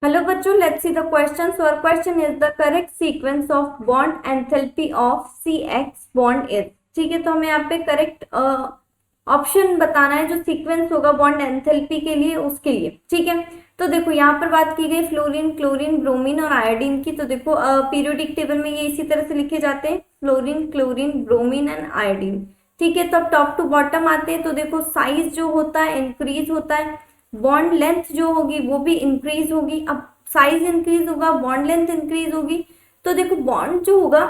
Hello बच्चों, let's see the question. So our question is the correct sequence of bond enthalpy of C X bond is. ठीक है, तो हमें यहाँ पे करेक्ट ऑप्शन बताना है जो सीक्वेंस होगा बॉन्ड एंथैल्पी के लिए, उसके लिए. ठीक है, तो देखो यहाँ पर बात की गई फ्लोरीन, क्लोरीन, ब्रोमीन और आयोडीन की. तो देखो पीरियोडिक टेबल में ये इसी तरह से लिखे जाते हैं, fluorine, chlorine, bromine and iodine. ठीक है, तो अब टॉप टू बॉटम आते हैं. तो देखो साइज जो होता है इंक्रीज होता है, बॉन्ड लेंथ जो होगी वो भी इंक्रीज होगी. अब साइज इंक्रीज होगा, बॉन्ड लेंथ इंक्रीज होगी. तो देखो बॉन्ड जो होगा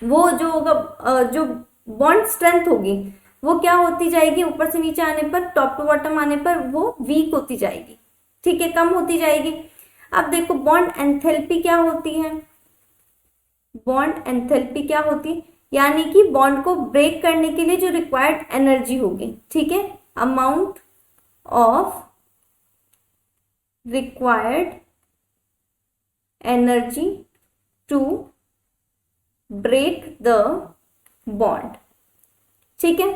वो जो होगा जो बॉन्ड स्ट्रेंथ होगी वो क्या होती जाएगी, ऊपर से नीचे आने पर, टॉप टू बॉटम आने पर वो वीक होती जाएगी. ठीक है, कम होती जाएगी. अब देखो बॉन्ड एंथैल्पी क्या होती है, बॉन्ड एंथैल्पी क्या होती है, यानी कि बॉन्ड को ब्रेक करने के लिए जो रिक्वायर्ड एनर्जी होगी. ठीक है, amount of required energy to break the bond. ठीक है,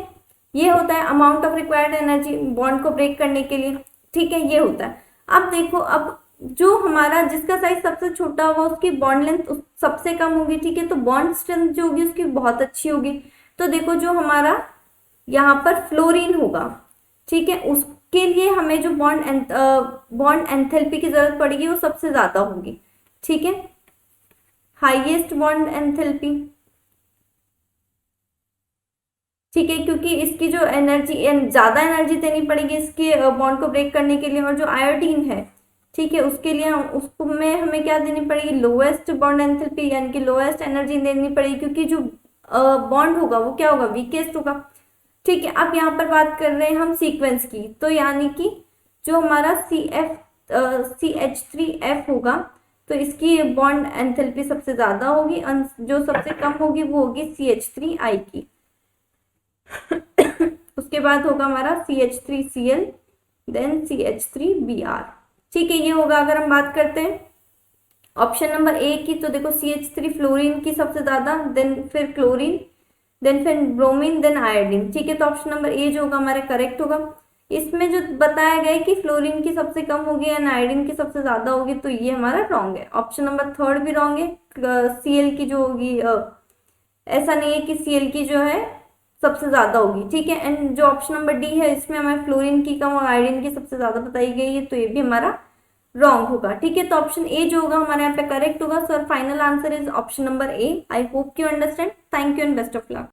ये होता है amount of required energy bond को ब्रेक करने के लिए. ठीक है, ये होता है. अब देखो, अब जो हमारा जिसका साइज सबसे छोटा होगा उसकी बॉन्ड लेंथ सबसे कम होगी. ठीक है, तो बॉन्ड स्ट्रेंथ जो होगी उसकी बहुत अच्छी होगी. तो देखो जो हमारा यहाँ पर फ्लोरीन होगा, ठीक है, उसके लिए हमें जो बॉन्ड एंथैल्पी की जरूरत पड़ेगी वो सबसे ज्यादा होगी. ठीक है, हाईएस्ट बॉन्ड एंथैल्पी. ठीक है, क्योंकि इसकी जो एनर्जी ज्यादा एनर्जी देनी पड़ेगी इसके बॉन्ड को ब्रेक करने के लिए. और जो आयोडीन है, ठीक है, उसके लिए उसको में हमें क्या देनी पड़ेगी, लोएस्ट बॉन्ड एंथैल्पी, यानी कि लोएस्ट एनर्जी देनी पड़ेगी, क्योंकि जो बॉन्ड होगा वो क्या होगा, वीकेस्ट होगा. ठीक है, अब यहाँ पर बात कर रहे हैं हम सीक्वेंस की. तो यानी कि जो हमारा CH3F होगा तो इसकी बॉन्ड एंथैल्पी सबसे ज्यादा होगी, जो सबसे कम होगी वो होगी CH3I की. उसके बाद होगा हमारा CH3Cl, देन CH3Br. ठीक है, ये होगा अगर हम बात करते हैं ऑप्शन नंबर ए की. तो देखो CH3 फ्लोरीन की सबसे ज्यादा, देन फिर क्लोरीन, देन फिर ब्रोमीन, देन आयोडीन. ठीक है, तो ऑप्शन नंबर ए जो होगा हमारा करेक्ट होगा. इसमें जो बताया गया है कि फ्लोरीन की सबसे कम होगी एंड आयोडीन की सबसे ज्यादा होगी, तो ये हमारा रॉन्ग है. ऑप्शन नंबर थर्ड भी रॉन्ग है. Cl की जो होगी ऐसा नहीं है कि Cl की जो है सबसे ज्यादा होगी. ठीक है, एंड जो ऑप्शन नंबर डी है इसमें हमें फ्लोरीन की कम और आयोडीन की सबसे ज्यादा बताई गई है, तो ये भी हमारा रॉन्ग होगा. ठीक है, तो ऑप्शन ए जो होगा हमारे यहाँ पे करेक्ट होगा. So final answer is option number A. I hope you understand. Thank you and best of luck.